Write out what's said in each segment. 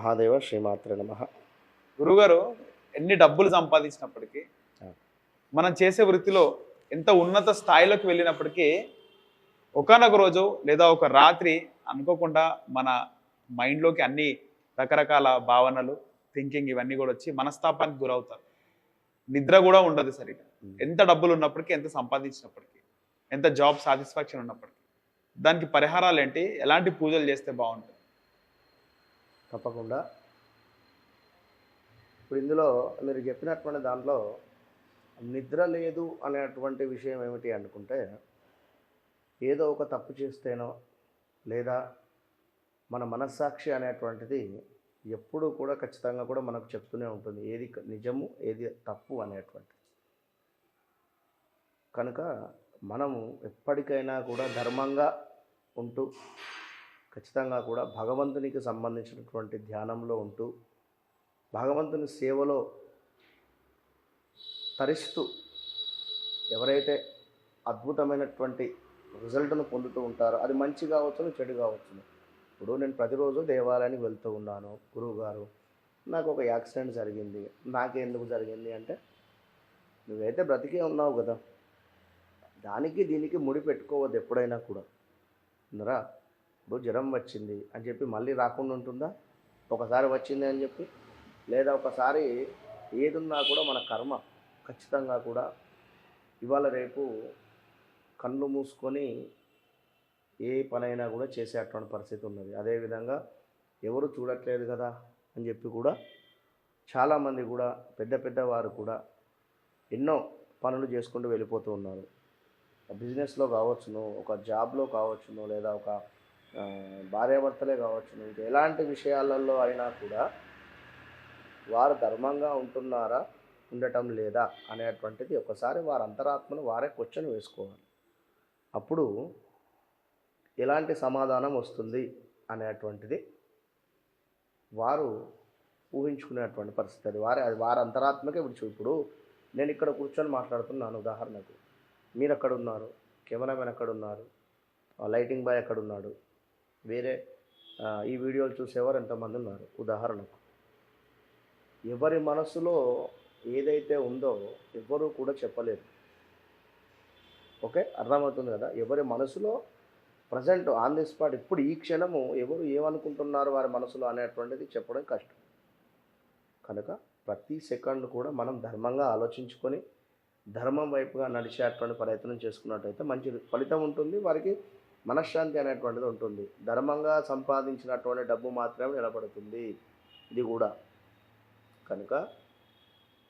మహాదేవ శ్రీమాత్రే నమః. గురుగారు ఎన్ని డబ్బులు సంపాదించినప్పటికీ, ఆ! మనం చేసే వృత్తిలో ఎంత ఉన్నత స్థాయిలోకి వెళ్ళినప్పటికీ, ఒకానొక రోజు లేదా ఒక రాత్రి అనుకోకుండా మన మైండ్‌లోకి అన్ని రకరకాల భావనలు, థింకింగ్ ఇవన్నీ గూడా వచ్చి మనస్తాపానికి గురవుతారు. నిద్ర గూడా ఉండదు సరిగ్గా. హ్మ్. ఎంత డబ్బులున్నప్పటికీ, ఎంత సంపాదించినప్పటికీ, ఎంత జాబ్ సాటిస్ఫాక్షన్ ఉన్నప్పటికీ. దానికి పరిహారాలేంటి? ఎలాంటి పూజలు చేస్తే బావుంటది? తప్పకుండా. ఇప్పుడు ఇందులో మీరు చెప్పినటువంటి దాంట్లో నిద్ర లేదు అనేటువంటి విషయం ఏమిటి అనుకుంటే, ఏదో ఒక తప్పు చేస్తేనో, లేదా మన మనస్సాక్షి అనేటువంటిది ఎప్పుడూ కూడా ఖచ్చితంగా కూడా మనకు చెప్తూనే ఉంటుంది. ఏది నిజము, ఏది తప్పు అనేటువంటిది. కనుక మనము ఎప్పటికైనా కూడా ధర్మంగా ఉంటూ, ఖచ్చితంగా కూడా భగవంతునికి సంబంధించినటువంటి ధ్యానంలో ఉంటూ, భగవంతుని సేవలో తరిస్తూ ఎవరైతే అద్భుతమైనటువంటి రిజల్ట్‌ను పొందుతూ ఉంటారో, అది మంచి కావచ్చును, చెడు కావచ్చును. ఇప్పుడు నేను ప్రతిరోజు దేవాలయానికి వెళ్తూ ఉన్నాను. గురువుగారు నాకు ఒక యాక్సిడెంట్ జరిగింది. నాకెందుకు జరిగింది అంటే, నువ్వైతే బ్రతికే ఉన్నావు కదా! దానికి దీనికి ముడి పెట్టుకోవద్దు ఎప్పుడైనా కూడా. విన్నారా? ఇప్పుడు జ్వరం వచ్చింది అని చెప్పి మళ్ళీ రాకుండా ఉంటుందా? ఒకసారి వచ్చింది అని చెప్పి, లేదా ఒకసారి ఏదున్నా కూడా మన కర్మ ఖచ్చితంగా కూడా ఇవాళ రేపు కళ్ళు మూసుకొని ఏ పనైనా కూడా చేసేటువంటి పరిస్థితి ఉన్నది. అదేవిధంగా ఎవరు చూడట్లేదు కదా అని చెప్పి కూడా చాలామంది కూడా పెద్ద పెద్దవారు కూడా ఎన్నో పనులు చేసుకుంటూ వెళ్ళిపోతూ ఉన్నారు. బిజినెస్‌లో కావచ్చును, ఒక జాబ్‌లో కావచ్చును, లేదా ఒక భార్యాభర్తలే కావచ్చును, ఇంకా ఎలాంటి విషయాలలో అయినా కూడా వారు ధర్మంగా ఉంటున్నారా? ఉండటం లేదా? అనేటువంటిది ఒకసారి వారి అంతరాత్మను వారే క్వెషన్ వేసుకోవాలి. అప్పుడు ఎలాంటి సమాధానం వస్తుంది అనేటువంటిది వారు ఊహించుకునేటువంటి పరిస్థితి. అది వారి అంతరాత్మకే ఇప్పుడు నేను ఇక్కడ కూర్చొని మాట్లాడుతున్నాను ఉదాహరణకు. మీరెక్కడున్నారు? కెమెరామెన్ ఎక్కడున్నారు? లైటింగ్ బాయ్ ఎక్కడున్నాడు? వేరే ఈ వీడియోలు చూసేవారు ఎంతమంది ఉన్నారు ఉదాహరణకు. ఎవరి మనసులో ఏదైతే ఉందో ఎవ్వరూ కూడా చెప్పలేరు. ఓకే. అర్థమవుతుంది కదా! ఎవరి మనసులో ప్రెజెంట్ ఆన్ ది స్పాట్ ఇప్పుడు ఈ క్షణము ఎవరు ఏమనుకుంటున్నారు వారి మనసులో అనేటువంటిది చెప్పడం కష్టం. కనుక ప్రతి సెకండ్ కూడా మనం ధర్మంగా ఆలోచించుకొని, ధర్మం వైపుగా నడిచేటువంటి ప్రయత్నం చేసుకున్నట్టయితే మంచి ఫలితం ఉంటుంది. వారికి మనశ్శాంతి అనేటువంటిది ఉంటుంది. ధర్మంగా సంపాదించినటువంటి డబ్బు మాత్రమే నిలబడుతుంది. ఇది కూడా. కనుక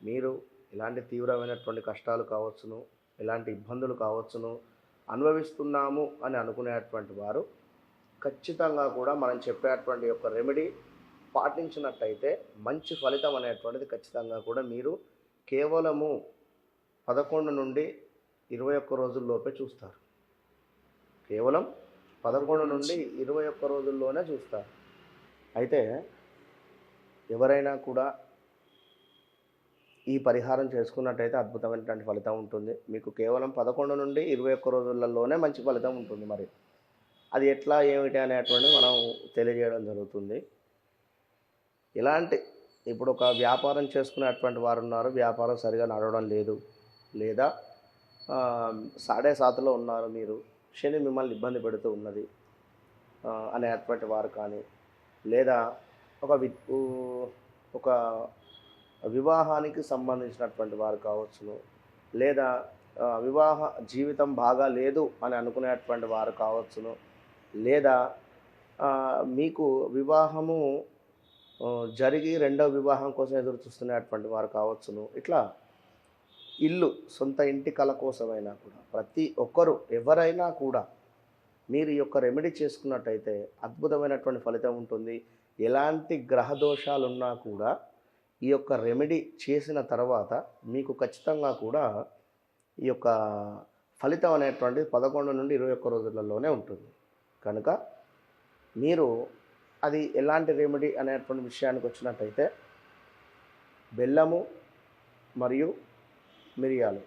మీరు ఎలాంటి తీవ్రమైనటువంటి కష్టాలు కావచ్చును, ఎలాంటి ఇబ్బందులు కావచ్చును అనుభవిస్తున్నాము అని అనుకునేటువంటి వారు ఖచ్చితంగా కూడా మనం చెప్పేటువంటి యొక్క రెమెడీ పాటించినట్టయితే మంచి ఫలితం అనేటువంటిది ఖచ్చితంగా కూడా మీరు కేవలము 11 నుండి 21 రోజుల్లోపే చూస్తారు. కేవలం 11 నుండి 21 రోజుల్లోనే చూస్తారు. అయితే ఎవరైనా కూడా ఈ పరిహారం చేసుకున్నట్టయితే అద్భుతమైనటువంటి ఫలితం ఉంటుంది. మీకు కేవలం 11 నుండి 21 రోజులలోనే మంచి ఫలితం ఉంటుంది మరి. అది ఎట్లా ఏమిటి అనేటువంటిది మనం తెలియజేయడం జరుగుతుంది. ఇప్పుడు ఒక వ్యాపారం చేసుకునేటువంటి వారు ఉన్నారు. వ్యాపారం సరిగా నడవడం లేదు. లేదా సాడే సాతులో ఉన్నారు మీరు. శని మిమ్మల్ని ఇబ్బంది పెడుతూ ఉన్నది అనేటువంటి వారు కానీ, లేదా ఒక ఒక వివాహానికి సంబంధించినటువంటి వారు కావచ్చును, లేదా వివాహ జీవితం బాగా లేదు అని అనుకునేటువంటి వారు కావచ్చును, లేదా మీకు వివాహము జరిగి రెండవ వివాహం కోసం ఎదురు చూస్తున్నటువంటి వారు కావచ్చును. ఇట్లా సొంత ఇంటి కల కోసమైనా కూడా ప్రతి ఒక్కరు ఎవరైనా కూడా మీరు ఈ యొక్క రెమెడీ చేసుకున్నట్టయితే అద్భుతమైనటువంటి ఫలితం ఉంటుంది. ఎలాంటి గ్రహ దోషాలున్నా కూడా ఈ యొక్క రెమెడీ చేసిన తర్వాత మీకు ఖచ్చితంగా కూడా ఈ యొక్క ఫలితం అనేటువంటిది 11 నుండి 21 రోజులలోనే ఉంటుంది. కనుక మీరు అది ఎలాంటి రెమెడీ అనేటువంటి విషయానికి వచ్చినట్టయితే బెల్లము మరియు మిరియాలు,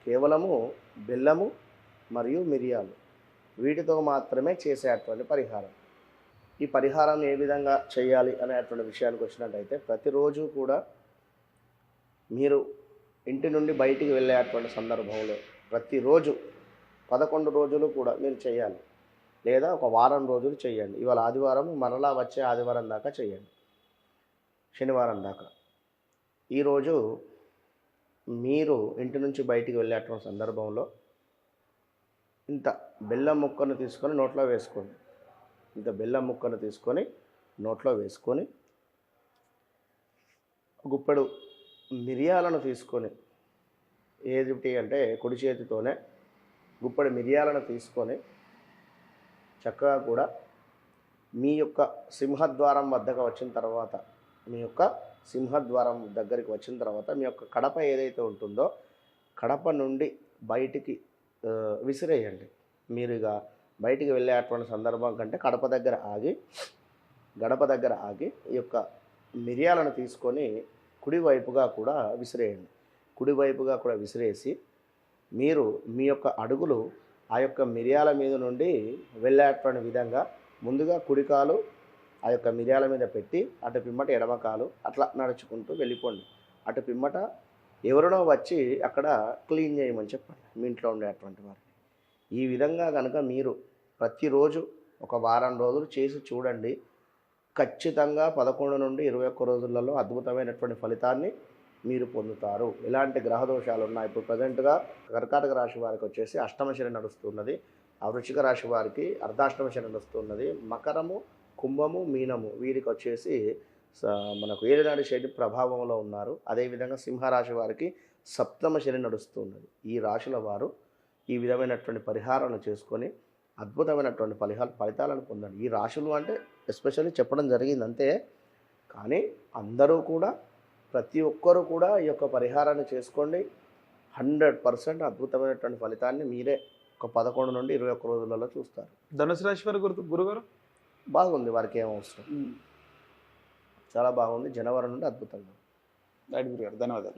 కేవలము బెల్లము మరియు మిరియాలు వీటితో మాత్రమే చేసేటువంటి పరిహారం. ఈ పరిహారం ఏ విధంగా చేయాలి అనేటువంటి విషయానికి వచ్చినట్టయితే ప్రతిరోజు కూడా మీరు ఇంటి నుండి బయటికి వెళ్ళేటువంటి సందర్భంలో ప్రతిరోజు 11 రోజులు కూడా మీరు చేయాలి, లేదా ఒక వారం రోజులు చేయండి. ఇవాళ ఆదివారం, మరలా వచ్చే ఆదివారం దాకా చేయండి, శనివారం దాకా. ఈరోజు మీరు ఇంటి నుంచి బయటికి వెళ్ళేటువంటి సందర్భంలో ఇంత బెల్లం ముక్కను తీసుకొని నోట్లో వేసుకోండి. ఇంత బెల్లం ముక్కను తీసుకొని నోట్లో వేసుకొని గుప్పెడు మిరియాలను తీసుకొని, ఏమిటి అంటే కుడి చేతితోనే గుప్పెడు మిరియాలను తీసుకొని చక్కగా కూడా మీ యొక్క సింహద్వారం వద్దకు వచ్చిన తర్వాత, మీ యొక్క సింహద్వారం దగ్గరికి వచ్చిన తర్వాత మీ యొక్క కడప ఏదైతే ఉంటుందో కడప నుండి బయటికి విసిరేయండి. మీరు ఇక బయటికి వెళ్ళేటువంటి సందర్భం కంటే గడప దగ్గర ఆగి ఈ యొక్క మిరియాలను తీసుకొని కుడివైపుగా కూడా విసిరేయండి. కుడివైపుగా కూడా విసిరేసి మీరు మీ యొక్క అడుగులు ఆ యొక్క మిరియాల మీద నుండి వెళ్ళేటువంటి విధంగా ముందుగా కుడికాలు ఆ యొక్క మిరియాల మీద పెట్టి అటు పిమ్మట ఎడమకాలు అట్లా నడుచుకుంటూ వెళ్ళిపోండి. అటు పిమ్మట ఎవరినో వచ్చి అక్కడ క్లీన్ చేయమని చెప్పండి మీ ఇంట్లో ఉండేటువంటి వారిని. ఈ విధంగా కనుక మీరు ప్రతిరోజు ఒక వారం రోజులు చేసి చూడండి. ఖచ్చితంగా 11 నుండి 21 రోజులలో అద్భుతమైనటువంటి ఫలితాన్ని మీరు పొందుతారు. ఎలాంటి గ్రహ దోషాలు ఉన్నాయి, ఇప్పుడు ప్రజెంట్గా కర్కాటక రాశి వారికి వచ్చేసి అష్టమ శని నడుస్తున్నది, ఆ వృశ్చిక రాశి వారికి అర్ధాష్టమ శని నడుస్తున్నది, మకరము, కుంభము, మీనము వీరికి వచ్చేసి మనకు ఏలినాటి శని ప్రభావంలో ఉన్నారు. అదేవిధంగా సింహరాశి వారికి సప్తమ శని నడుస్తున్నది. ఈ రాశుల వారు ఈ విధమైనటువంటి పరిహారాలను చేసుకొని అద్భుతమైనటువంటి ఫలితాలను పొందండి. ఈ రాశులు అంటే ఎస్పెషల్లీ చెప్పడం జరిగింది అంతే, కానీ అందరూ కూడా ప్రతి ఒక్కరూ కూడా ఈ యొక్క పరిహారాన్ని చేసుకోండి. 100% అద్భుతమైనటువంటి ఫలితాన్ని మీరే ఒక 11 నుండి 21 రోజులలో చూస్తారు. ధనుసు రాశి వారి గురుగారు బాగుంది, వారికి ఏం అవసరం, చాలా బాగుంది. జనవరి నుండి అద్భుతంగా. రైట్ గురుగారు, ధన్యవాదాలు.